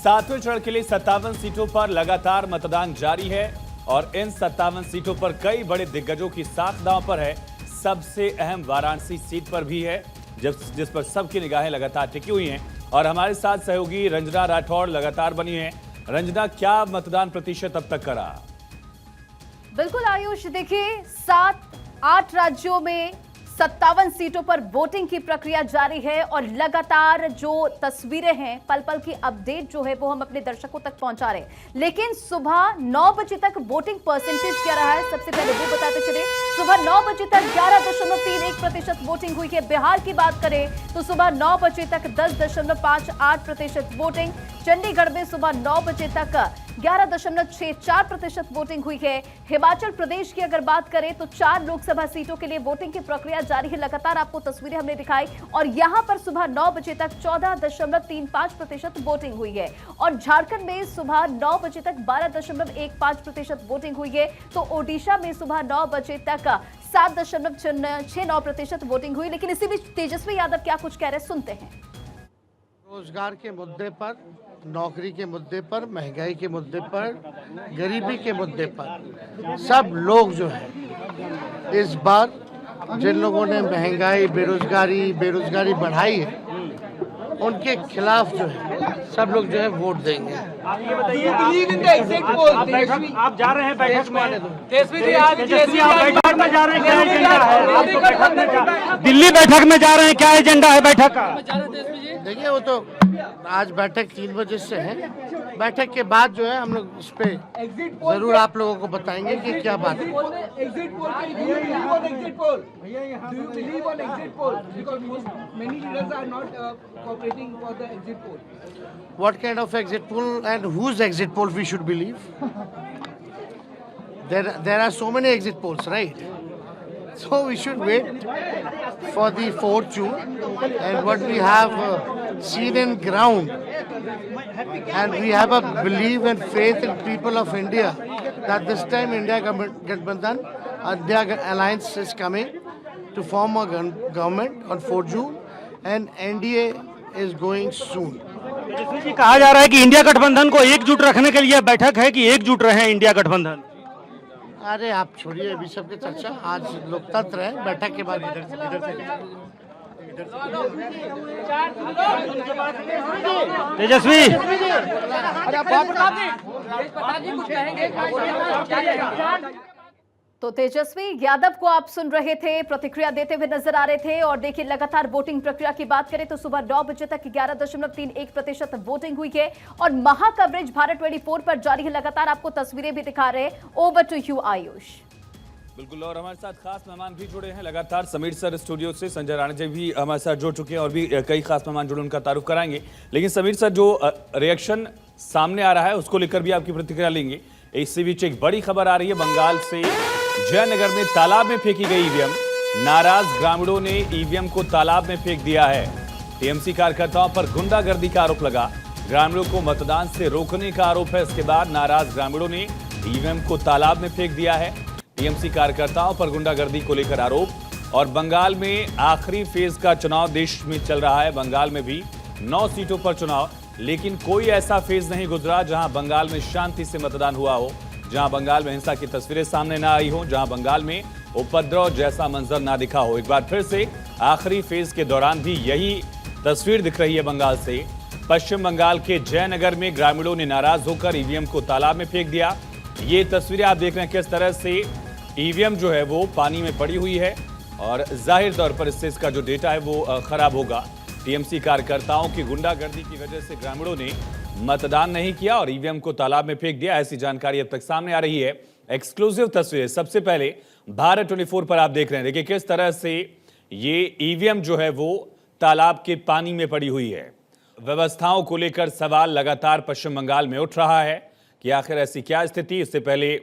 सातवें चरण के लिए 57 सीटों पर लगातार मतदान जारी है और इन 57 सीटों पर कई बड़े दिग्गजों की साख दांव पर है। सबसे अहम वाराणसी सीट पर भी है जिस पर सबकी निगाहें लगातार टिकी हुई हैं और हमारे साथ सहयोगी रंजना राठौड़ लगातार बनी है। रंजना, क्या मतदान प्रतिशत अब तक करा? बिल्कुल आयुष, देखिए 7-8 राज्यों में 57 सीटों पर वोटिंग की प्रक्रिया जारी है और लगातार जो तस्वीरें हैं, पल पल की अपडेट जो है वो हम अपने दर्शकों तक पहुंचा रहे हैं। लेकिन सुबह 9 बजे तक वोटिंग परसेंटेज क्या रहा है, सबसे पहले वो बताते चले। सुबह 9 बजे तक 11.31% वोटिंग हुई है। बिहार की बात करें तो सुबह 9 बजे तक 10.58% वोटिंग। चंडीगढ़ में सुबह 9 बजे तक 11.64% वोटिंग हुई है। हिमाचल प्रदेश की अगर बात करें तो 4 लोकसभा सीटों के लिए वोटिंग की प्रक्रिया जारी है। लगातार आपको तस्वीरें हमने दिखाई और यहां पर सुबह 9 बजे तक 14.35% वोटिंग हुई है और झारखंड में सुबह 9 बजे तक 12.15% वोटिंग हुई है। तो ओडिशा में सुबह 9 बजे तक 7.69% वोटिंग हुई। लेकिन इसी बीच तेजस्वी यादव क्या कुछ कह रहे हैं, सुनते हैं। रोजगार के मुद्दे पर, नौकरी के मुद्दे पर, महंगाई के मुद्दे पर, गरीबी के मुद्दे पर सब लोग जो है इस बार जिन लोगों ने महंगाई बेरोजगारी बढ़ाई है उनके खिलाफ जो है सब लोग जो है वोट देंगे। आप ये बताइए, आप जा रहे हैं बैठक में, तेजस्वी जी आज बैठक में जा रहे हैं, क्या एजेंडा है? दिल्ली बैठक में जा रहे हैं, क्या एजेंडा है बैठक का? देखिए वो तो आज बैठक 3 बजे से है। बैठक के बाद जो है हम लोग उस पे जरूर आप लोगों को बताएंगे कि क्या बात है। What kind of exit poll and whose exit poll we should believe? There are so many exit polls, right? So we should wait for the 4th June and what we have seen in ground, and we have a belief and faith in people of India that this time India Gathbandhan, India Alliance is coming to form a government on 4th June and NDA is going soon. Tejashwi ji, कहा जा रहा है कि India गठबंधन को एकजुट रखने के लिए बैठक है कि एकजुट रहे इंडिया गठबंधन। अरे आप छोड़िए अभी सबकी चर्चा, आज लोकतंत्र है। बैठक के बाद तेजस्वी तो तेजस्वी यादव को आप सुन रहे थे, प्रतिक्रिया देते हुए नजर आ रहे थे। और देखिए लगातार वोटिंग प्रक्रिया की बात करें तो सुबह 9 बजे तक 11.31% वोटिंग हुई है और महा कवरेज भारत 24 पर जारी है। लगातार आपको तस्वीरें भी दिखा रहे हैं। Over to you Ayush. बिल्कुल, और हमारे साथ खास मेहमान भी जुड़े हैं लगातार। समीर सर स्टूडियो से, संजय राणा जी भी हमारे साथ जुड़ चुके हैं और भी कई खास मेहमान जुड़े, उनका तारुफ कराएंगे। लेकिन समीर सर, जो रिएक्शन सामने आ रहा है उसको लेकर भी आपकी प्रतिक्रिया लेंगे। इसी बीच एक बड़ी खबर आ रही है बंगाल से। जयनगर में तालाब में फेंकी गई ईवीएम, नाराज ग्रामीणों ने ईवीएम को तालाब में फेंक दिया है। टीएमसी कार्यकर्ताओं पर गुंडागर्दी का आरोप लगा। ग्रामीणों को मतदान से रोकने का आरोप है। इसके बाद नाराज ग्रामीणों ने ईवीएम को तालाब में फेंक दिया है। टीएमसी कार्यकर्ताओं पर गुंडागर्दी को लेकर आरोप। और बंगाल में आखिरी फेज का चुनाव देश में चल रहा है। बंगाल में भी 9 सीटों पर चुनाव, लेकिन कोई ऐसा फेज नहीं गुजरा जहां बंगाल में शांति से मतदान हुआ हो, जहां बंगाल में हिंसा की तस्वीरें सामने ना आई हो, जहां बंगाल में उपद्रव जैसा मंजर ना दिखा हो। एक बार फिर से आखिरी फेज के दौरान भी यही तस्वीर दिख रही है बंगाल से। पश्चिम बंगाल के जयनगर में ग्रामीणों ने नाराज होकर ईवीएम को तालाब में फेंक दिया। ये तस्वीरें आप देख रहे हैं किस तरह से ईवीएम जो है वो पानी में पड़ी हुई है और जाहिर तौर पर इससे इसका जो डेटा है वो खराब होगा। टीएमसी कार्यकर्ताओं की गुंडागर्दी की वजह से ग्रामीणों ने मतदान नहीं किया और ईवीएम को तालाब में फेंक दिया, ऐसी जानकारी अब तक सामने आ रही है। एक्सक्लूसिव तस्वीरें सबसे पहले भारत 24 पर आप देख रहे हैं। देखिए किस तरह से ये ईवीएम जो है वो तालाब के पानी में पड़ी हुई है। व्यवस्थाओं को लेकर सवाल लगातार पश्चिम बंगाल में उठ रहा है कि आखिर ऐसी क्या स्थिति। इससे पहले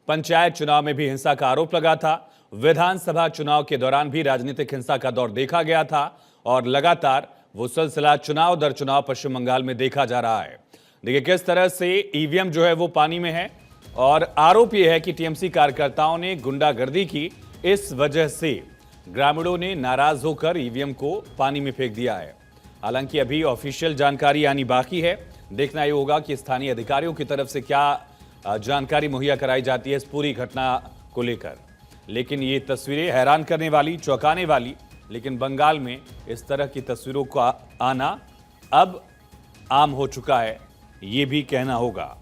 पंचायत चुनाव में भी हिंसा का आरोप लगा था। विधानसभा चुनाव के दौरान भी राजनीतिक हिंसा का दौर देखा गया था और लगातार वो सिलसिला चुनाव दर चुनाव पश्चिम बंगाल में देखा जा रहा है। देखिए किस तरह से ईवीएम जो है वो पानी में है और आरोप यह है कि टीएमसी कार्यकर्ताओं ने गुंडागर्दी की, इस वजह से ग्रामीणों ने नाराज होकर ईवीएम को पानी में फेंक दिया है। हालांकि अभी ऑफिशियल जानकारी आनी बाकी है। देखना ये होगा कि स्थानीय अधिकारियों की तरफ से क्या जानकारी मुहैया कराई जाती है इस पूरी घटना को लेकर। लेकिन ये तस्वीरें हैरान करने वाली, चौंकाने वाली, लेकिन बंगाल में इस तरह की तस्वीरों का आना अब आम हो चुका है, ये भी कहना होगा।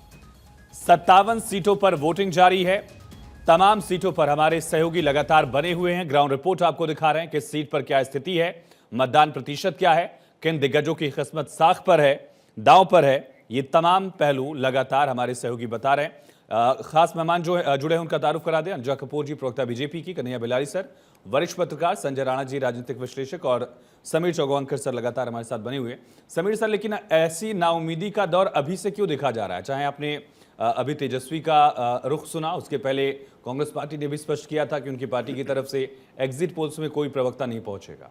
57 सीटों पर वोटिंग जारी है। तमाम सीटों पर हमारे सहयोगी लगातार बने हुए हैं। ग्राउंड रिपोर्ट आपको दिखा रहे हैं किस सीट पर क्या स्थिति है, मतदान प्रतिशत क्या है, किन दिग्गजों की किस्मत साख पर है, दांव पर है। ये तमाम पहलू लगातार हमारे सहयोगी बता रहे हैं। खास मेहमान जो जुड़े हैं उनका तारुफ करा दें। अनुजा कपूर जी, प्रवक्ता बीजेपी की, कन्हैया बिलारी सर, वरिष्ठ पत्रकार संजय राणा जी, राजनीतिक विश्लेषक, और समीर चौगवानकर सर लगातार हमारे साथ बने हुए। समीर सर, लेकिन ऐसी नाउमीदी का दौर अभी से क्यों देखा जा रहा है? चाहे आपने अभी तेजस्वी का रुख सुना, उसके पहले कांग्रेस पार्टी ने भी स्पष्ट किया था कि उनकी पार्टी की तरफ से एग्जिट पोल्स में कोई प्रवक्ता नहीं पहुंचेगा।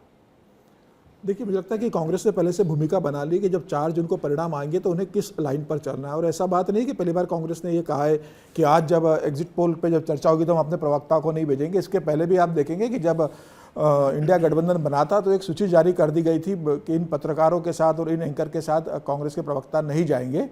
देखिए, मुझे लगता है कि कांग्रेस ने पहले से भूमिका बना ली कि जब 4 जून को परिणाम आएंगे तो उन्हें किस लाइन पर चलना है। और ऐसा बात नहीं कि पहली बार कांग्रेस ने ये कहा है कि आज जब एग्जिट पोल पे जब चर्चा होगी तो हम अपने प्रवक्ता को नहीं भेजेंगे। इसके पहले भी आप देखेंगे कि जब इंडिया गठबंधन बना था तो एक सूची जारी कर दी गई थी कि इन पत्रकारों के साथ और इन एंकर के साथ कांग्रेस के प्रवक्ता नहीं जाएंगे।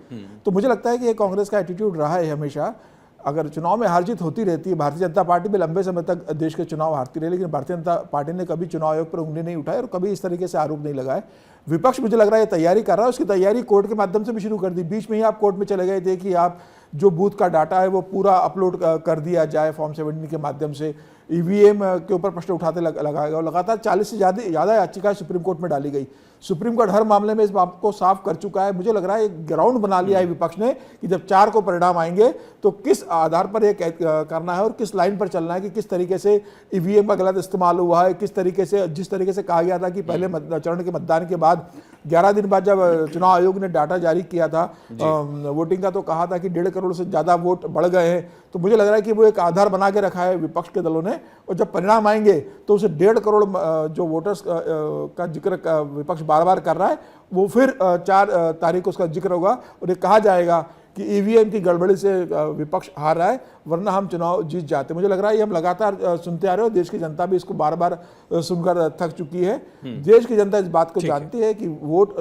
तो मुझे लगता है कि ये कांग्रेस का एटीट्यूड रहा है हमेशा। अगर चुनाव में हार जीत होती रहती है, भारतीय जनता पार्टी भी लंबे समय तक देश के चुनाव हारती रही, लेकिन भारतीय जनता पार्टी ने कभी चुनाव आयोग पर उंगली नहीं उठाई और कभी इस तरीके से आरोप नहीं लगाए। विपक्ष मुझे लग रहा है तैयारी कर रहा है, उसकी तैयारी कोर्ट के माध्यम से भी शुरू कर दी। बीच में ही आप कोर्ट में चले गए थे कि आप जो बूथ का डाटा है वो पूरा अपलोड कर दिया जाए फॉर्म 17 के माध्यम से। ईवीएम के ऊपर प्रश्न उठाते लगाएगा और लगातार 40 से ज़्यादा याचिकाएं सुप्रीम कोर्ट में डाली गई। सुप्रीम कोर्ट हर मामले में इस बात को साफ कर चुका है। मुझे लग रहा है एक ग्राउंड बना लिया है विपक्ष ने कि जब 4 को परिणाम आएंगे तो किस आधार पर यह करना है और किस लाइन पर चलना है, कि किस तरीके से ईवीएम का गलत इस्तेमाल हुआ है, किस तरीके से, जिस तरीके से कहा गया था कि पहले चरण के मतदान के बाद 11 दिन बाद जब चुनाव आयोग ने डाटा जारी किया था वोटिंग का, तो कहा था कि 1.5 करोड़ से ज़्यादा वोट बढ़ गए हैं। तो मुझे लग रहा है कि वो एक आधार बना के रखा है विपक्ष के दलों ने, और जब परिणाम आएंगे तो उसे 1.5 करोड़ जो वोटर्स का जिक्र विपक्ष बार बार कर रहा है, वो फिर 4 तारीख को उसका जिक्र होगा और ये कहा जाएगा कि ईवीएम की गड़बड़ी से विपक्ष हार रहा है, वरना हम चुनाव जीत जाते। मुझे लग रहा है ये हम लगातार सुनते आ रहे हो, देश की जनता भी इसको बार बार सुनकर थक चुकी है। देश की जनता इस बात को जानती है कि वोट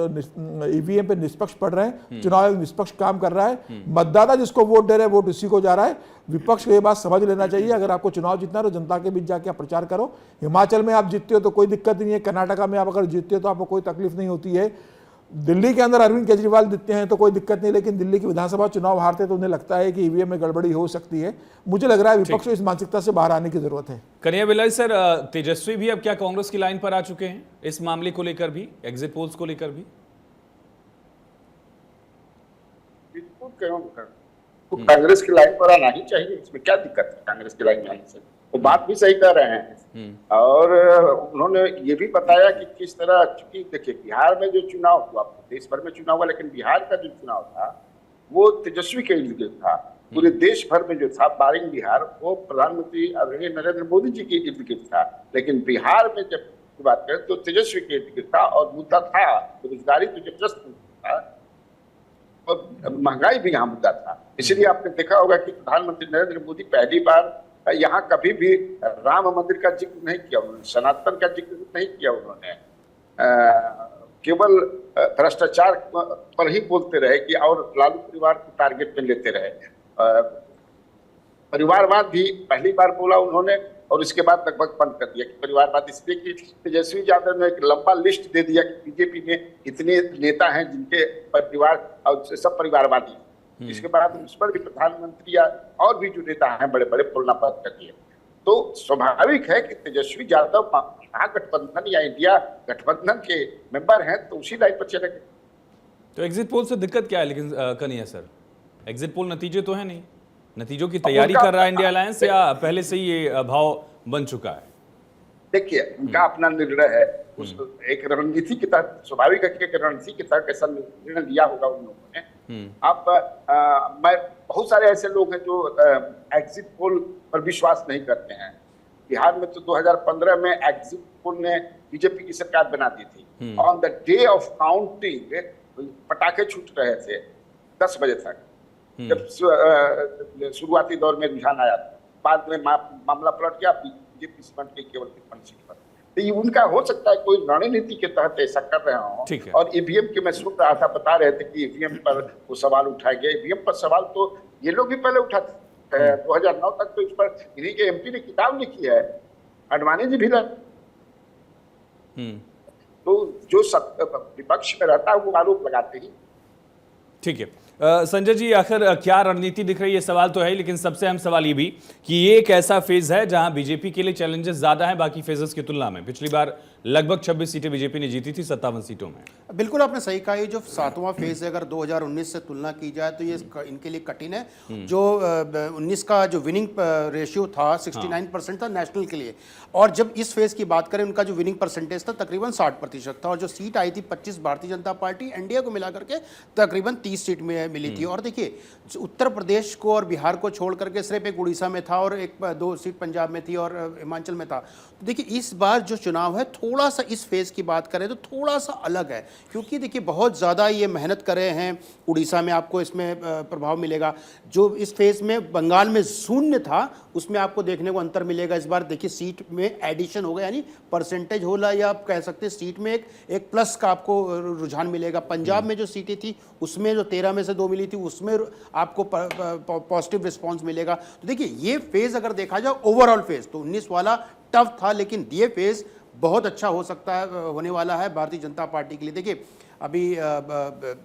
ईवीएम पे निष्पक्ष पड़ रहे हैं, चुनाव आयोग निष्पक्ष काम कर रहा है, मतदाता जिसको वोट दे रहे हैं वोट उसी को जा रहा है। विपक्ष को ये बात समझ लेना चाहिए, अगर आपको चुनाव जीतना है तो जनता के बीच जाके आप प्रचार करो। हिमाचल में आप जीतते हो तो कोई दिक्कत नहीं है, कर्नाटका में आप अगर जीतते हो तो आपको कोई तकलीफ नहीं होती है, दिल्ली के अंदर अरविंद केजरीवाल जीतते हैं तो कोई दिक्कत नहीं, लेकिन दिल्ली की विधानसभा चुनाव हारते तो उन्हें लगता है कि ईवीएम में गड़बड़ी हो सकती है। मुझे लग रहा है विपक्ष को इस मानसिकता से बाहर आने की जरूरत है। कन्हैया बिलारी सर, तेजस्वी भी अब क्या कांग्रेस की लाइन पर आ चुके हैं इस मामले को लेकर भी, एग्जिट पोल्स को लेकर भी? कांग्रेस की लाइन पर आना ही चाहिए, इसमें क्या दिक्कत है कांग्रेस की लाइन में आने से? वो बात भी सही कर रहे हैं। और उन्होंने ये भी बताया कि किस तरह, चूंकि देखिए बिहार में जो चुनाव हुआ, देश भर में चुनाव हुआ, लेकिन बिहार का जो चुनाव था वो तेजस्वी के इर्द गिर्द था। पूरे देश भर में जो था बारिंग बिहार, वो प्रधानमंत्री आदरणीय नरेंद्र मोदी जी के इर्द गिर्द था। लेकिन बिहार में जब बात करें तो तेजस्वी के इर्द गिर्द था और मुद्दा था बेरोजगारी तो जबरदस्त था और महंगाई भी यहाँ मुद्दा था। इसलिए आपने देखा होगा कि प्रधानमंत्री नरेंद्र मोदी पहली बार यहाँ कभी भी राम मंदिर का जिक्र नहीं किया उन्होंने, सनातन का जिक्र नहीं किया उन्होंने, केवल भ्रष्टाचार पर ही बोलते रहे कि और लालू परिवार को टारगेट में लेते रहे। परिवारवाद भी पहली बार बोला उन्होंने और उसके बाद लगभग बंद कर दिया कि परिवारवाद, इसलिए कि तेजस्वी यादव ने एक लंबा लिस्ट दे दिया कि बीजेपी में इतने नेता हैं जिनके परिवार और सब परिवारवादी। इसके बाद उस पर भी प्रधानमंत्री या और भी जो नेता हैं बड़े बड़े बोलना बंद कर दिए। तो स्वाभाविक है कि तेजस्वी यादव महागठबंधन या इंडिया गठबंधन के मेंबर हैं तो उसी लाइन पर चलेंगे। तो एग्जिट पोल से दिक्कत क्या है? लेकिन कन्हैया सर, एग्जिट पोल नतीजे तो है नहीं, नतीजों की तैयारी कर रहा है इंडिया अलायंस या पहले से ही ये भाव बन चुका है? देखिए, उनका अपना निर्णय है, उस एक रणनीति के तहत स्वाभाविक है कि रणनीति के तहत कैसा निर्णय लिया होगा उन लोगों ने। अब मैं बहुत सारे ऐसे लोग हैं जो एग्जिट पोल पर विश्वास नहीं करते हैं। बिहार में तो 2015 में एग्जिट पोल ने बीजेपी की सरकार बना दी थी। On the day of counting पटाखे छूट रहे थे 10 बजे तक, जब शुरुआती दौर में रुझान आया था। बाद में मामला पलट गया, बीजेपी सीट पर। तो ये उनका हो सकता है कोई रणनीति के तहत ऐसा कर रहे ठीक हो। है। और ईवीएम के मैं सुन रहा था, बता रहे थे कि ईवीएम पर वो सवाल उठाए गए। ईवीएम पर सवाल तो ये लोग भी पहले उठाते हैं, 2009 तक तो इस पर इन्हीं के एमपी ने किताब लिखी है, अडवाणी जी भी तो जो विपक्ष में रहता है वो आरोप लगाते ही। ठीक है। संजय जी, आखिर क्या रणनीति दिख रही है, सवाल तो है, लेकिन सबसे अहम सवाल ये भी कि ये एक ऐसा फेज है जहां बीजेपी के लिए चैलेंजेस ज्यादा हैं बाकी फेजेस की तुलना में। पिछली बार लगभग 26 सीटें बीजेपी ने जीती थी 57 सीटों में। बिल्कुल आपने सही कहा, ये जो 7वां फेज है अगर 2019 से तुलना की जाए तो ये इनके लिए कठिन है। जो 19 का जो विनिंग रेशियो था 69% था नेशनल के लिए, और जब इस फेज की बात करें उनका जो विनिंग परसेंटेज था तकरीबन 60% था, और जो सीट आई थी 25 भारतीय जनता पार्टी एनडीए को मिला करके तकरीबन 30 सीट में मिली थी। और देखिए उत्तर प्रदेश को और बिहार को छोड़ करके सिर्फ एक उड़ीसा में था और 2 सीट पंजाब में थी और हिमाचल में था। तो देखिए इस बार जो चुनाव है थोड़ा सा इस फेज की बात करें तो थोड़ा सा अलग है, क्योंकि देखिए बहुत ज़्यादा ये मेहनत कर रहे हैं। उड़ीसा में आपको इसमें प्रभाव मिलेगा, जो इस फेज में बंगाल में शून्य था उसमें आपको देखने को अंतर मिलेगा। इस बार देखिए सीट में एडिशन होगा, यानी परसेंटेज होला, या आप कह सकते हैं सीट में एक प्लस का आपको रुझान मिलेगा। पंजाब में जो सीटें थी उसमें जो 13 में से 2 मिली थी उसमें आपको पॉजिटिव रिस्पॉन्स मिलेगा। तो देखिए ये फेज अगर देखा जाए ओवरऑल फेज तो 19 वाला टफ था, लेकिन ये फेज बहुत अच्छा हो सकता है, होने वाला है भारतीय जनता पार्टी के लिए। देखिए अभी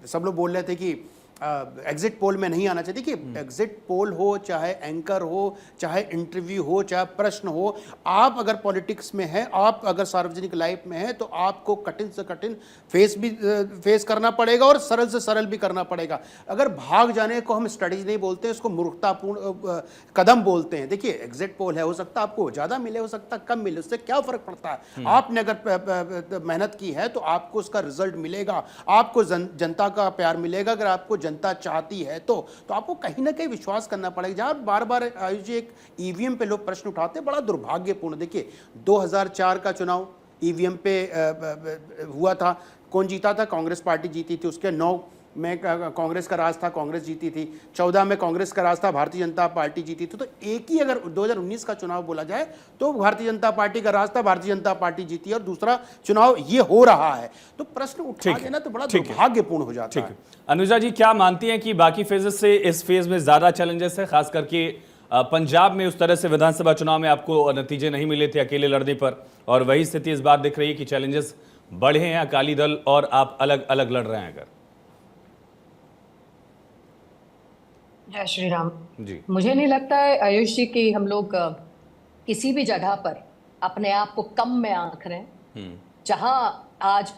सब लोग बोल रहे थे कि एग्जिट पोल में नहीं आना चाहिए। देखिए एग्जिट पोल हो, चाहे एंकर हो, चाहे इंटरव्यू हो, चाहे प्रश्न हो, आप अगर पॉलिटिक्स में हैं, आप अगर सार्वजनिक लाइफ में हैं तो आपको कठिन से कठिन फेस करना पड़ेगा और सरल से सरल भी करना पड़ेगा। अगर भाग जाने को हम स्ट्रेटेजी नहीं बोलते, इसको मूर्खतापूर्ण कदम बोलते हैं। देखिए एग्जिट पोल है, हो सकता है आपको ज़्यादा मिले, हो सकता है कम मिले, उससे क्या फ़र्क पड़ता है। आपने अगर मेहनत की है तो आपको उसका रिजल्ट मिलेगा, आपको जनता का प्यार मिलेगा। अगर आपको जनता चाहती है तो आपको कहीं ना कहीं विश्वास करना पड़ेगा। जहां बार बार आयुष जी एक ईवीएम पे लोग प्रश्न उठाते हैं, बड़ा दुर्भाग्यपूर्ण। देखिए 2004 का चुनाव ईवीएम पे हुआ था, कौन जीता था? कांग्रेस पार्टी जीती थी। उसके 9 में कांग्रेस का राज था, कांग्रेस जीती थी। 14 में कांग्रेस का राज था, भारतीय जनता पार्टी जीती थी। तो एक ही अगर 2019 का चुनाव बोला जाए तो भारतीय जनता पार्टी का राज था, भारतीय जनता पार्टी जीती, और दूसरा चुनाव ये हो रहा है। तो प्रश्न उठा देना तो बड़ा दुर्भाग्यपूर्ण हो जाता है। अनुजा जी, क्या मानती हैं कि बाकी फेजेस से इस फेज में ज्यादा चैलेंजेस है, खास करके पंजाब में उस तरह से विधानसभा चुनाव में आपको नतीजे नहीं मिले थे अकेले लड़ने पर, और वही स्थिति इस बार दिख रही है कि चैलेंजेस बढ़े हैं, अकाली दल और आप अलग अलग लड़ रहे हैं? अगर जय श्री राम जी। मुझे नहीं लगता है आयुष जी कि हम लोग किसी भी जगह पर अपने आप को कम में आंक रहे हैं। जहां आज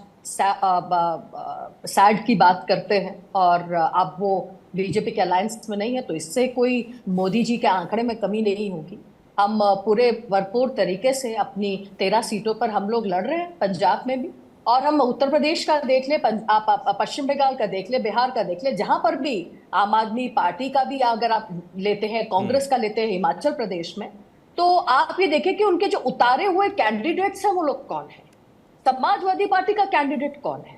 सैड की बात करते हैं और अब वो बीजेपी के अलायंस में नहीं है, तो इससे कोई मोदी जी के आंकड़े में कमी नहीं होगी। हम पूरे भरपूर तरीके से अपनी 13 सीटों पर हम लोग लड़ रहे हैं, पंजाब में भी, और हम उत्तर प्रदेश का देख ले, आप पश्चिम बंगाल का देख ले, बिहार का देख ले, जहां पर भी आम आदमी पार्टी का भी अगर आप लेते हैं, कांग्रेस का लेते हैं हिमाचल प्रदेश में, तो आप ये देखें कि उनके जो उतारे हुए कैंडिडेट्स हैं वो लोग कौन है। समाजवादी पार्टी का कैंडिडेट कौन है?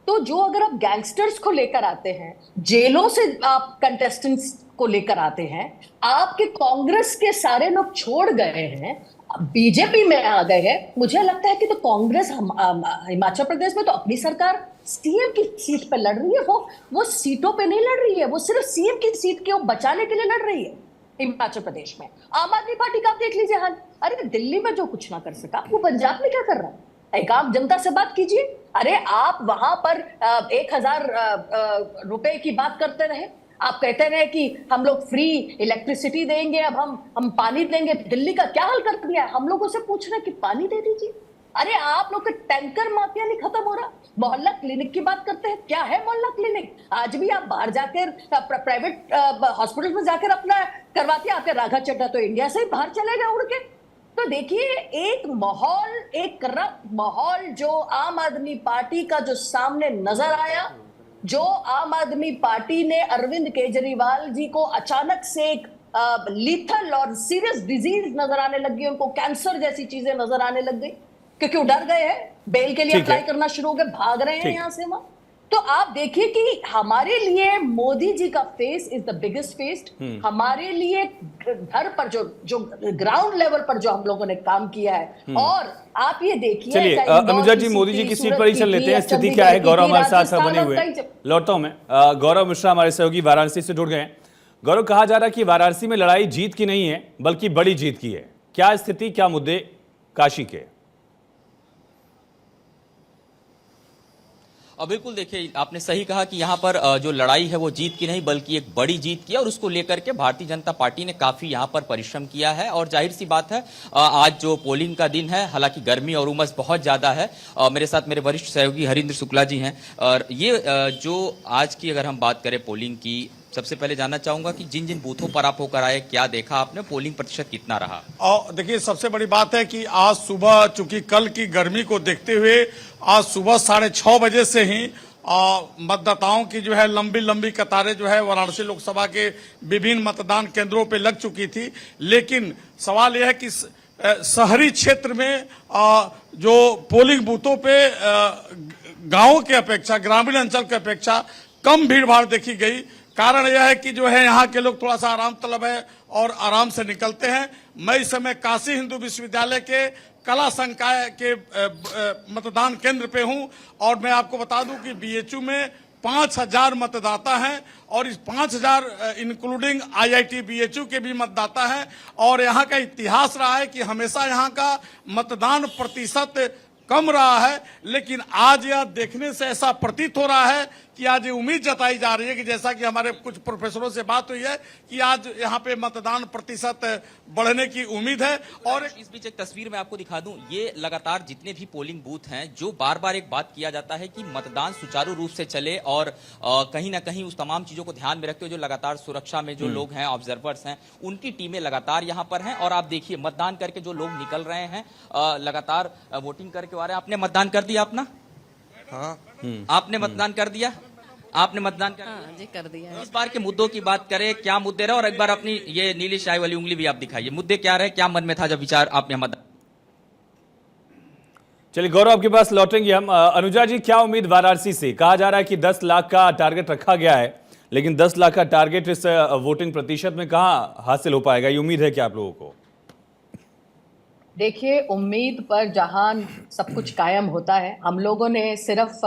तो जो अगर आप गैंगस्टर्स को लेकर आते हैं, जेलों से आप कंटेस्टेंट्स को लेकर आते हैं, आपके कांग्रेस के सारे लोग छोड़ गए हैं, बीजेपी में आ गए हैं। मुझे लगता है कि तो कांग्रेस हिमाचल प्रदेश में तो अपनी सरकार सीएम की सीट पर लड़ रही है, वो सीटों पे नहीं लड़ रही है, वो सिर्फ सीएम की सीट को बचाने के लिए लड़ रही है हिमाचल प्रदेश में। आम आदमी पार्टी का आप देख लीजिए हाल। अरे दिल्ली में जो कुछ ना कर सका वो पंजाब में क्या कर रहा है? एक आप जनता से बात कीजिए। अरे आप वहां पर 1000 रुपए की बात करते रहे, आप कहते रहे कि हम लोग फ्री इलेक्ट्रिसिटी देंगे, अब हम पानी देंगे। दिल्ली का क्या हाल कर दिया है? हम लोगों से पूछ रहे हैं कि पानी दे दीजिए। अरे आप लोग का टैंकर माफिया नहीं खत्म हो रहा। मोहल्ला क्लिनिक की बात करते हैं, क्या है मोहल्ला क्लिनिक? आज भी आप बाहर जाकर प्राइवेट हॉस्पिटल में जाकर अपना करवाते आते। राघा चड्ढा तो इंडिया से ही बाहर चले गए उड़ के। तो देखिए एक माहौल, एक करप्ट माहौल जो आम आदमी पार्टी का जो सामने नजर आया, जो आम आदमी पार्टी ने अरविंद केजरीवाल जी को अचानक से एक लीथल और सीरियस डिजीज नजर आने लग गई, उनको कैंसर जैसी चीजें नजर आने लग गई, क्योंकि वो डर गए हैं, बेल के लिए अप्लाई करना शुरू हो गए, भाग रहे हैं यहां से वहां। तो आप देखिए कि हमारे लिए मोदी जी का face is the biggest face. हमारे लिए घर पर जो ग्राउंड लेवल पर जो हम लोगों ने काम किया है, और आप ये देखिए, चलिए अनुजा जी, मोदी जी की सीट पर ही चल लेते हैं। स्थिति क्या है? गौरव हमारे साथ बने हुए हैं, लौटता हूं मैं। गौरव मिश्रा हमारे सहयोगी वाराणसी से जुड़ गए हैं। गौरव, कहा जा रहा है कि वाराणसी में लड़ाई जीत की नहीं है बल्कि बड़ी जीत की है। क्या स्थिति, क्या मुद्दे काशी के? बिल्कुल, देखिए आपने सही कहा कि यहाँ पर जो लड़ाई है वो जीत की नहीं बल्कि एक बड़ी जीत की है, और उसको लेकर के भारतीय जनता पार्टी ने काफी यहाँ पर परिश्रम किया है। और जाहिर सी बात है, आज जो पोलिंग का दिन है, हालांकि गर्मी और उमस बहुत ज्यादा है। मेरे साथ मेरे वरिष्ठ सहयोगी हरिंद्र शुक्ला जी हैं, और ये जो आज की अगर हम बात करें पोलिंग की, सबसे पहले जानना चाहूंगा कि जिन जिन बूथों पर आप होकर आए, क्या देखा आपने, पोलिंग प्रतिशत कितना रहा? और देखिए, सबसे बड़ी बात है कि आज सुबह, चूंकि कल की गर्मी को देखते हुए, आज सुबह 6:30 बजे से ही मतदाताओं की जो है लंबी लंबी कतारें जो है वाराणसी लोकसभा के विभिन्न मतदान केंद्रों पे लग चुकी थी। लेकिन सवाल यह है कि शहरी क्षेत्र में जो पोलिंग बूथों पे गांवों के अपेक्षा, ग्रामीण अंचल की अपेक्षा कम भीड़ भाड़ देखी गई। कारण यह है कि जो है यहाँ के लोग थोड़ा सा आराम तलब है और आराम से निकलते हैं। मैं इस समय काशी हिंदू विश्वविद्यालय के कला संकाय के मतदान केंद्र पे हूं, और मैं आपको बता दूं कि बीएचयू में 5000 मतदाता हैं, और इस 5000 इंक्लूडिंग आईआईटी बीएचयू के भी मतदाता हैं। और यहाँ का इतिहास रहा है कि हमेशा यहाँ का मतदान प्रतिशत कम रहा है, लेकिन आज यह देखने से ऐसा प्रतीत हो रहा है कि आज ये उम्मीद जताई जा रही है कि जैसा कि हमारे कुछ प्रोफेसरों से बात हुई है कि आज यहाँ पे मतदान प्रतिशत बढ़ने की उम्मीद है। और इस बीच एक तस्वीर मैं आपको दिखा दूं, ये लगातार जितने भी पोलिंग बूथ हैं, जो बार बार एक बात किया जाता है कि मतदान सुचारू रूप से चले, और कहीं ना कहीं उस तमाम चीजों को ध्यान में रखते हुए जो लगातार सुरक्षा में जो लोग हैं, ऑब्जर्वर्स हैं, उनकी टीमें लगातार यहाँ पर हैं। और आप देखिए, मतदान करके जो लोग निकल रहे हैं, लगातार वोटिंग करके आ रहे हैं। आपने मतदान कर दिया अपना? हाँ। आपने मतदान कर दिया? आपने मतदान कर दिया? हाँ जी, कर दिया। इस बार के मुद्दों की बात करें, क्या मुद्दे रहे, और एक बार अपनी ये नीली शाही वाली उंगली भी आप दिखाइए। मुद्दे क्या रहे, क्या मन में था जब विचार आपने मतदान? चलिए गौरव, आपके पास लौटेंगे हम। अनुजा जी, क्या उम्मीद वाराणसी से? कहा जा रहा है कि 10 लाख का टारगेट रखा गया है, लेकिन 10 लाख का टारगेट इस वोटिंग प्रतिशत में कहां हासिल हो पाएगा? ये उम्मीद है क्या आप लोगों को? देखिए, उम्मीद पर जहां सब कुछ कायम होता है, हम लोगों ने सिर्फ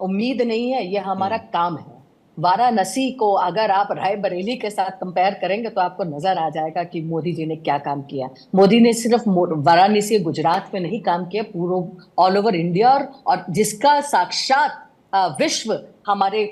उम्मीद नहीं है, ये हमारा काम है। वाराणसी को अगर आप रायबरेली के साथ कंपेयर करेंगे तो आपको नजर आ जाएगा कि मोदी जी ने क्या काम किया। मोदी ने सिर्फ वाराणसी, गुजरात में नहीं काम किया, पूरे ऑल ओवर इंडिया, और जिसका साक्षात विश्व हमारे,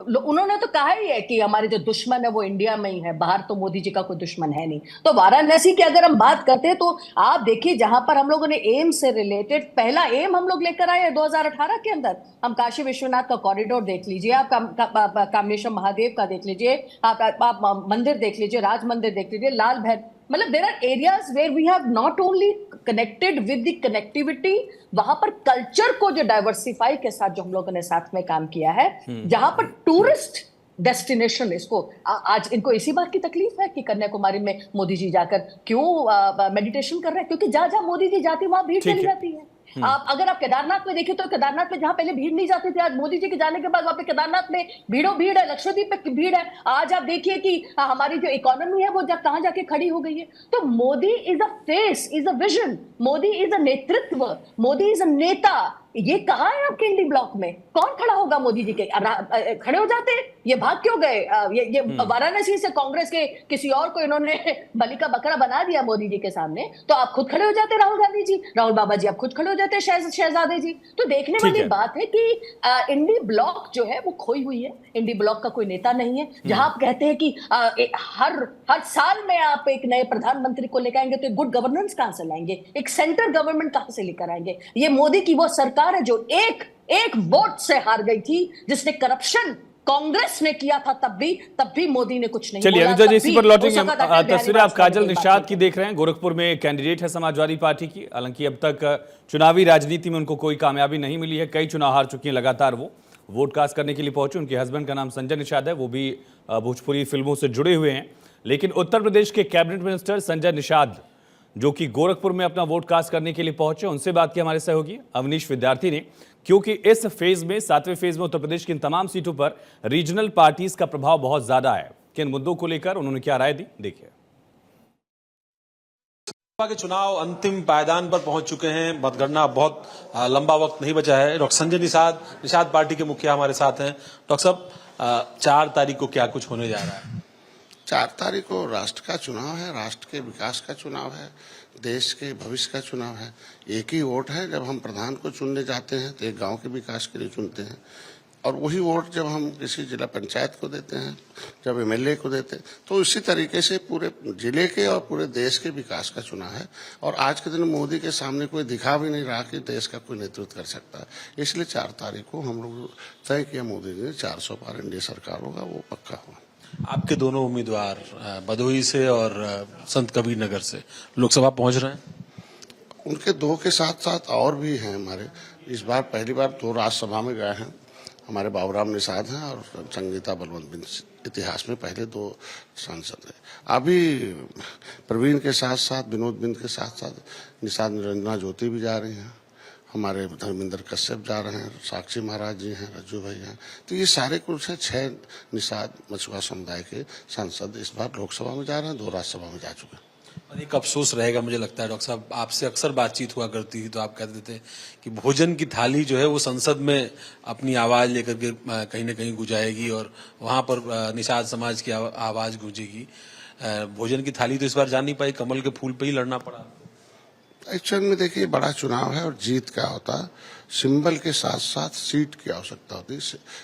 उन्होंने तो कहा ही है कि हमारे जो दुश्मन है वो इंडिया में ही है, बाहर तो मोदी जी का कोई दुश्मन है नहीं। तो वाराणसी की अगर हम बात करते हैं तो आप देखिए, जहां पर हम लोगों ने एम्स से रिलेटेड पहला एम हम लोग लेकर आए हैं 2018 के अंदर। हम काशी विश्वनाथ का कॉरिडोर देख लीजिए, आप कामेश्वर महादेव का देख लीजिए, आप मंदिर देख लीजिए, राज मंदिर देख लीजिए, लाल भैर, मतलब there are areas where we have not only connected with the connectivity, वहां पर कल्चर को जो डाइवर्सिफाई के साथ जो हम लोगों ने साथ में काम किया है, जहां पर टूरिस्ट डेस्टिनेशन, इसको आज इनको इसी बात की तकलीफ है कि कन्याकुमारी में मोदी जी जाकर क्यों मेडिटेशन कर रहे हैं, क्योंकि जहां जहां मोदी जी जाती वहां भीड़ चली जाती है। आप अगर आप केदारनाथ में देखें तो केदारनाथ में जहां पहले भीड़ नहीं जाती थी, आज मोदी जी के जाने के बाद वहां पे केदारनाथ में भीड़ों भीड़ है, लक्षद्वीप पे भीड़ है। आज आप देखिए कि हमारी जो इकोनॉमी है वो कहां जाके खड़ी हो गई है। तो Modi is a face, is a vision, Modi is a नेतृत्व, मोदी इज अ नेता। ये कहा है आपके इंडी ब्लॉक में? कौन खड़ा होगा मोदी जी के? खड़े हो जाते, ये भाग क्यों गए? ये वाराणसी से कांग्रेस के किसी और को इन्होंने बलि का बकरा बना दिया मोदी जी के सामने, तो आप खुद खड़े हो जाते, राहुल गांधी जी, राहुल बाबा जी, आप खुद खड़े हो जाते, शहजादे जी। तो देखने वाली बात है कि इंडी ब्लॉक जो है वो खोई हुई है। इंडी ब्लॉक का कोई नेता नहीं है। जहां आप कहते हैं कि हर साल में आप एक नए प्रधानमंत्री को लेकर आएंगे, तो गुड गवर्नेंस कहां से लाएंगे? एक सेंट्रल गवर्नमेंट कहां से लेकर आएंगे? ये मोदी की वो सरकार है जो एक वोट से हार गई थी, जिसने करप्शन कांग्रेस ने किया था, तब भी मोदी ने कुछ नहीं। चलिए अनुजा जी, इसी पर लौटेंगे। तस्वीरें आप काजल निषाद की देख रहे हैं, गोरखपुर में कैंडिडेट है समाजवादी पार्टी की। हालांकि अब तक चुनावी राजनीति में उनको कोई कामयाबी नहीं मिली है, कई चुनाव हार चुकी हैं लगातार। वो वोट कास्ट करने के लिए पहुंचे। उनके हस्बैंड का नाम संजय निषाद है, वो भी भोजपुरी फिल्मों से जुड़े हुए हैं। लेकिन उत्तर प्रदेश के कैबिनेट मिनिस्टर संजय निषाद जो कि गोरखपुर में अपना वोट कास्ट करने के लिए पहुंचे। उनसे बात की हमारे सहयोगी अवनीश विद्यार्थी ने, क्योंकि इस फेज में 7वें फेज में उत्तर प्रदेश की इन तमाम सीटों पर रीजनल पार्टीज का प्रभाव बहुत ज्यादा है। किन मुद्दों को लेकर उन्होंने क्या राय दी, देखिए। के चुनाव अंतिम पायदान पर पहुंच चुके हैं। मतगणना बहुत लंबा वक्त नहीं बचा है। डॉक्टर संजय निषाद पार्टी के मुखिया हमारे साथ हैं। डॉक्टर साहब, 4 तारीख को क्या कुछ होने जा रहा है? 4 तारीख को राष्ट्र का चुनाव है, राष्ट्र के विकास का चुनाव है, देश के भविष्य का चुनाव है। एक ही वोट है। जब हम प्रधान को चुनने जाते हैं तो एक गांव के विकास के लिए चुनते हैं, और वही वोट जब हम किसी जिला पंचायत को देते हैं, जब एमएलए को देते हैं, तो इसी तरीके से पूरे जिले के और पूरे देश के विकास का चुनाव है। और आज के दिन मोदी के सामने कोई दिखा भी नहीं रहा कि देश का कोई नेतृत्व कर सकता है। इसलिए 4 तारीख को हम लोग तय किया, मोदी जी ने 400 पार एनडीए सरकार होगा, वो पक्का हुआ। आपके दोनों उम्मीदवार भदोही से और संत कबीर नगर से लोकसभा पहुंच रहे हैं। उनके 2 के साथ साथ और भी हैं हमारे। इस बार पहली बार 2 राज्यसभा में गए हैं। हमारे बाबूराम निषाद हैं और संगीता बलवंत बिंद, इतिहास में पहले 2 सांसद हैं। अभी प्रवीण के साथ साथ, विनोद बिंद के साथ साथ निषाद निरंजना ज्योति भी जा रही हैं। हमारे धर्मेंद्र कश्यप जा रहे हैं, साक्षी महाराज जी हैं, रज्जू भाई हैं। तो ये सारे कुल से 6 निषाद मछुआ समुदाय के सांसद इस बार लोकसभा में जा रहे हैं, 2 राज्यसभा में जा चुके हैं। और एक अफसोस रहेगा, मुझे लगता है डॉक्टर साहब, आपसे अक्सर बातचीत हुआ करती थी तो आप कहते थे कि भोजन की थाली जो है वो संसद में अपनी आवाज लेकर के कहीं न कहीं गुंजाएगी और वहां पर निषाद समाज की आवाज गूंजेगी। भोजन की थाली तो इस बार जा नहीं पाई, कमल के फूल पे ही लड़ना पड़ा। एक्चुअल में देखिए, बड़ा चुनाव है और जीत क्या होता है, सिंबल के साथ साथ सीट की आवश्यकता होती है,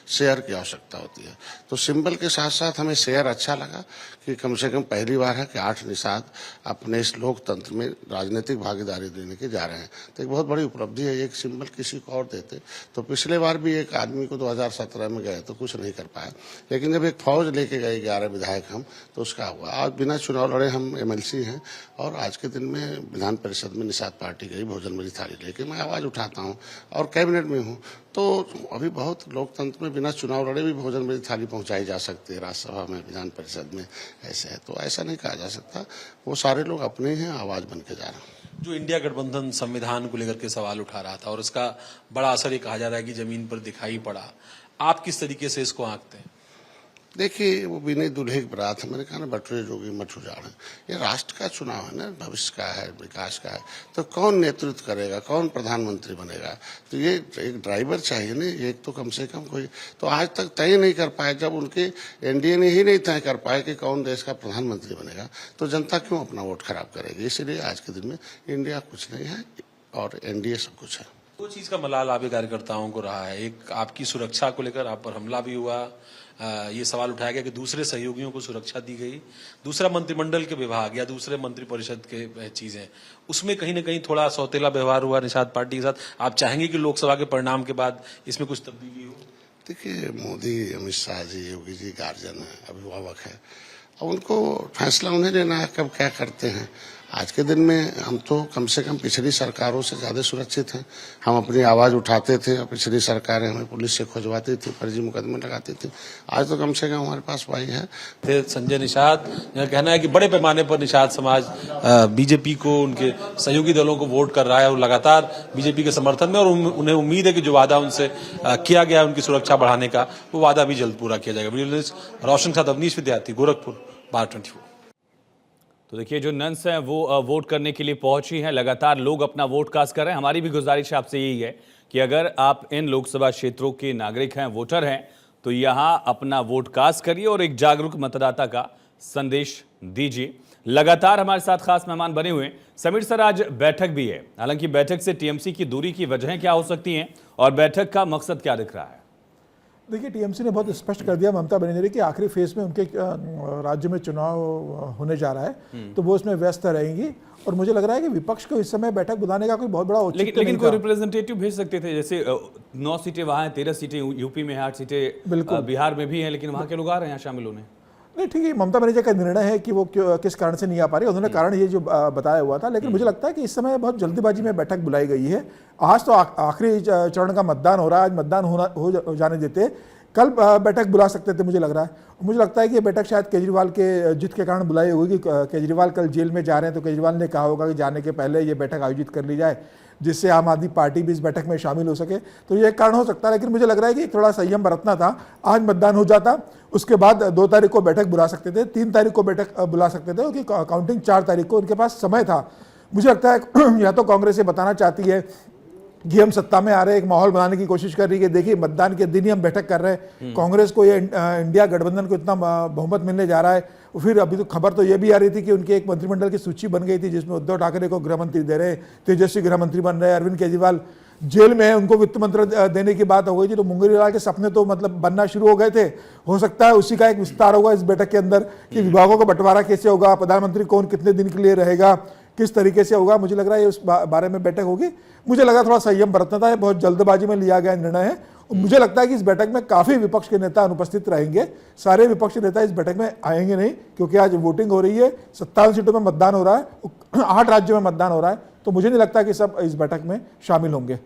शेयर की आवश्यकता होती है। तो सिंबल के साथ साथ हमें शेयर अच्छा लगा कि कम से कम पहली बार है कि 8 निषाद अपने इस लोकतंत्र में राजनीतिक भागीदारी देने के जा रहे हैं। तो एक बहुत बड़ी उपलब्धि है। एक सिंबल किसी को और देते तो पिछले बार भी एक आदमी को 2017 में गए तो कुछ नहीं कर पाया, लेकिन जब एक फौज लेके गए 11 विधायक हम, तो उसका हुआ। आज बिना चुनाव लड़े हम एमएलसी हैं और आज के दिन में विधान परिषद में निषाद पार्टी गई भोजन मेरी थाली लेके, मैं आवाज उठाता हूँ और कैबिनेट में हूँ। तो अभी बहुत लोकतंत्र में बिना चुनाव लड़े भी भोजन मेरी थाली पहुंचाई जा सकती है, राज्यसभा में, विधान परिषद में। ऐसे है तो ऐसा नहीं कहा जा सकता। वो सारे लोग अपने ही हैं, आवाज बन के जा रहे हैं। जो इंडिया गठबंधन संविधान को लेकर के सवाल उठा रहा था और उसका बड़ा असर ये कहा जा रहा है कि जमीन पर दिखाई पड़ा, आप किस तरीके से इसको आंकते हैं? देखिए, वो विनय दुल्हे की बारात है। मैंने कहा ना, बटुरे जोगी मठ उजाड़े। ये राष्ट्र का चुनाव है ना, भविष्य का है, विकास का है। तो कौन नेतृत्व करेगा, कौन प्रधानमंत्री बनेगा? तो ये एक ड्राइवर चाहिए ना, एक तो कम से कम कोई। तो आज तक तय नहीं कर पाए, जब उनके एनडीए ने ही नहीं तय कर पाए कि कौन देश का प्रधानमंत्री बनेगा, तो जनता क्यों अपना वोट खराब करेगी? इसलिए आज के दिन में इंडिया कुछ नहीं है और एनडीए सब कुछ है। 2 चीज का मलाल आपके कार्यकर्ताओं को रहा है। एक, आपकी सुरक्षा को लेकर आप पर हमला भी हुआ, ये सवाल उठाया गया कि दूसरे सहयोगियों को सुरक्षा दी गई। दूसरा, मंत्रिमंडल के विभाग या दूसरे मंत्रिपरिषद के चीजें, उसमें कहीं न कहीं थोड़ा सौतेला व्यवहार हुआ निषाद पार्टी के साथ। आप चाहेंगे कि लोकसभा के परिणाम के बाद इसमें कुछ तब्दीली हो? देखिए, मोदी, अमित शाह जी, योगी जी गार्जियन है, अभिभावक है। अब उनको फैसला उन्हें लेना है कब क्या करते हैं। आज के दिन में हम तो कम से कम पिछली सरकारों से ज्यादा सुरक्षित हैं। हम अपनी आवाज उठाते थे और पिछली सरकारें हमें पुलिस से खोजवाती थी, फर्जी मुकदमे लगाती थी। आज तो कम से कम हमारे पास भाई है। संजय निषाद, यह कहना है कि बड़े पैमाने पर निषाद समाज बीजेपी को, उनके सहयोगी दलों को वोट कर रहा है और लगातार बीजेपी के समर्थन में, और उन्हें उम्मीद है कि जो वादा उनसे किया गया है उनकी सुरक्षा बढ़ाने का, वो वादा भी जल्द पूरा किया जाएगा। वीडियो जर्नलिस्ट रोशन के साथ अवनीश विद्यार्थी, गोरखपुर, बार 24। तो देखिए, जो नन्स हैं वो वोट करने के लिए पहुंची हैं। लगातार लोग अपना वोट कास्ट कर रहे हैं। हमारी भी गुजारिश आपसे यही है कि अगर आप इन लोकसभा क्षेत्रों के नागरिक हैं, वोटर हैं, तो यहां अपना वोट कास्ट करिए और एक जागरूक मतदाता का संदेश दीजिए। लगातार हमारे साथ खास मेहमान बने हुए हैं। समीर सर, आज बैठक भी है, हालांकि बैठक से टीएमसी की दूरी की वजहें क्या हो सकती हैं और बैठक का मकसद क्या दिख रहा है? देखिए, टीएमसी ने बहुत स्पष्ट कर दिया ममता बनर्जी कि आखिरी फेज में उनके राज्य में चुनाव होने जा रहा है, तो वो उसमें व्यस्त रहेंगी। और मुझे लग रहा है कि विपक्ष को इस समय बैठक बुलाने का कोई बहुत बड़ा औचित्य लेकिन कोई रिप्रेजेंटेटिव भेज सकते थे। जैसे 9 सीटें वहाँ हैं, 13 सीटें यूपी में, 8 सीटें बिहार में भी हैं, लेकिन वहाँ के लोग आ रहे हैं यहाँ शामिल होने। नहीं, ठीक है, ममता बनर्जी का निर्णय है कि वो किस कारण से नहीं आ पा रही। उन्होंने कारण ये जो बताया हुआ था, लेकिन मुझे लगता है कि इस समय बहुत जल्दीबाजी में बैठक बुलाई गई है। आज तो आखिरी चरण का मतदान हो रहा है, आज मतदान हो जाने देते। कल बैठक बुला सकते थे मुझे लग रहा है। मुझे लगता है कि ये बैठक शायद केजरीवाल के जिद के कारण बुलाई होगी कि केजरीवाल कल जेल में जा रहे हैं, तो केजरीवाल ने कहा होगा कि जाने के पहले ये बैठक आयोजित कर ली जाए, जिससे आम आदमी पार्टी भी इस बैठक में शामिल हो सके। तो ये एक कारण हो सकता है, लेकिन मुझे लग रहा है कि थोड़ा संयम बरतना था। आज मतदान हो जाता, उसके बाद 2 तारीख को बैठक बुला सकते थे, 3 तारीख को बैठक बुला सकते थे, क्योंकि काउंटिंग 4 तारीख को उनके पास समय था। मुझे लगता है या तो कांग्रेस ये बताना चाहती है कि हम सत्ता में आ रहे हैं, एक माहौल बनाने की कोशिश कर रही है कि देखिए मतदान के दिन ही हम बैठक कर रहे हैं, कांग्रेस को ये इंडिया गठबंधन को इतना बहुमत मिलने जा रहा है। फिर अभी तो खबर तो ये भी आ रही थी कि उनके एक मंत्रिमंडल की सूची बन गई थी, जिसमें उद्धव ठाकरे को गृह मंत्री दे रहे हैं, तेजस्वी गृह मंत्री बन रहे हैं, अरविंद केजरीवाल जेल में है, उनको वित्त मंत्री देने की बात हो गई थी। तो मुंगेरीलाल के सपने तो मतलब बनना शुरू हो गए थे। हो सकता है उसी का एक विस्तार होगा इस बैठक के अंदर कि विभागों का बंटवारा कैसे होगा, प्रधानमंत्री कौन कितने दिन के लिए रहेगा, किस तरीके से होगा। मुझे लग रहा है उस बारे में बैठक होगी। मुझे लगा थोड़ा संयम बरतना था, बहुत जल्दबाजी में लिया गया निर्णय है। मुझे लगता है कि इस बैठक में काफी विपक्ष के नेता अनुपस्थित रहेंगे। सारे विपक्षी नेता इस बैठक में आएंगे नहीं, क्योंकि आज वोटिंग हो रही है, 57 सीटों में मतदान हो रहा है, 8 राज्यों में मतदान हो रहा है। तो मुझे नहीं लगता कि सब इस बैठक में शामिल होंगे।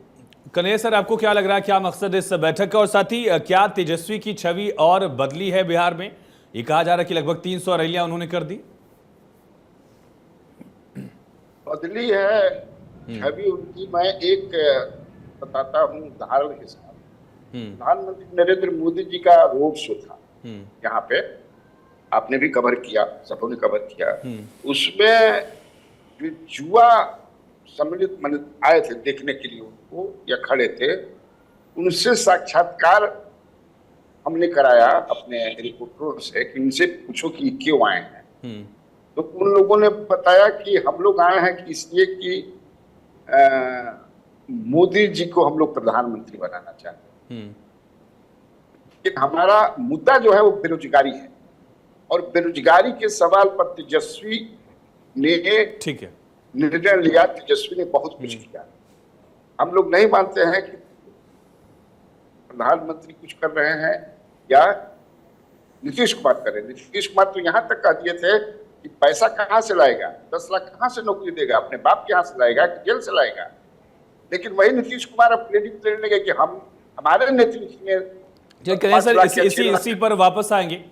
कन्हैया सर, आपको क्या लग रहा है, क्या मकसद इस बैठक का, और साथ ही क्या तेजस्वी की छवि और बदली है बिहार में? ये कहा जा रहा है कि लगभग 300 रैलियां उन्होंने कर दी। बदली है छवि उनकी। मैं एक बताता हूँ उदाहरण के साथ। प्रधानमंत्री नरेंद्र मोदी जी का रोड शो था यहाँ पे, आपने भी कवर किया, सबों ने कवर किया। उसमें जो जुआ सम्मिलित आए थे देखने के लिए उनको, या खड़े थे, उनसे साक्षात्कार हमने कराया अपने रिपोर्टरों से कि उनसे पूछो कि क्यों आए हैं। तो उन लोगों ने बताया कि हम लोग आए हैं कि इसलिए कि मोदी जी को हम लोग प्रधानमंत्री बनाना चाहते हैं। लेकिन हमारा मुद्दा जो है वो बेरोजगारी है, और बेरोजगारी के सवाल पर तेजस्वी ने ठीक है निर्णय लिया। तेजस्वी ने बहुत कुछ किया। हम लोग नहीं मानते हैं कि प्रधानमंत्री कुछ कर रहे हैं या नीतीश कुमार कर रहे हैं। नीतीश कुमार तो यहाँ तक कह दिए थे कि पैसा कहाँ से लाएगा, 10 लाख कहाँ से नौकरी देगा, अपने बाप के यहाँ से लाएगा कि जेल से लाएगा। लेकिन वही नीतीश कुमार अब क्रेडिट लेने लगे कि हम हमारे नेतृत्व में। सर इसी पर वापस आएंगे।